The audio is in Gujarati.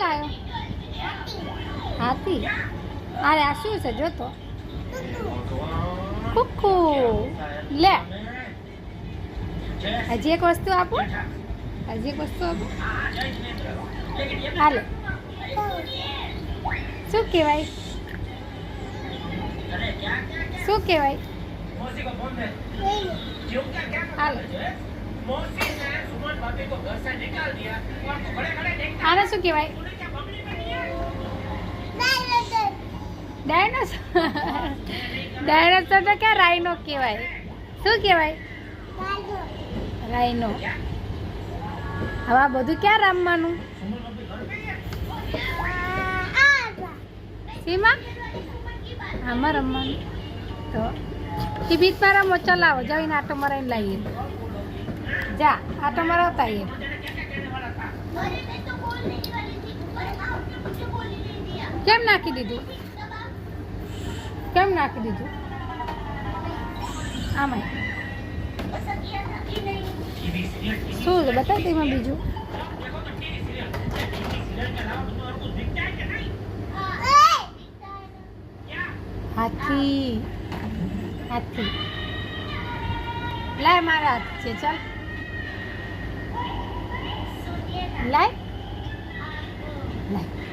લાવ્યો? હાથી. અરે આ શું છે જોતો? કુકુ. લે હજી એક વસ્તુ આપો. હજી એક વસ્તુ આપો. હાલે. શું કહેવાય? શું કહેવાય? હાલે. આને શું કહેવાય? ડાયનોસોર. ડાયનોસોર તો ક્યાં રાઈનો કહેવાય? શું કહેવાય? રાઈનો. હવે આ બધું ક્યાં રમવાનું? સીમા આમાં રમવાનું. તો એ બીચમાં રમો. ચલાવો જઈને આટો મરાઈને લાવીએ. જા આટો મરાવતા આવીએ. કેમ નાખી દીધું? કેમ નાખી દીધું? આમાં શું છે બતાવ તેમાં બીજું? હાથી. હાથી લાય મારા હાથ છે. ચાલ લાય લાય.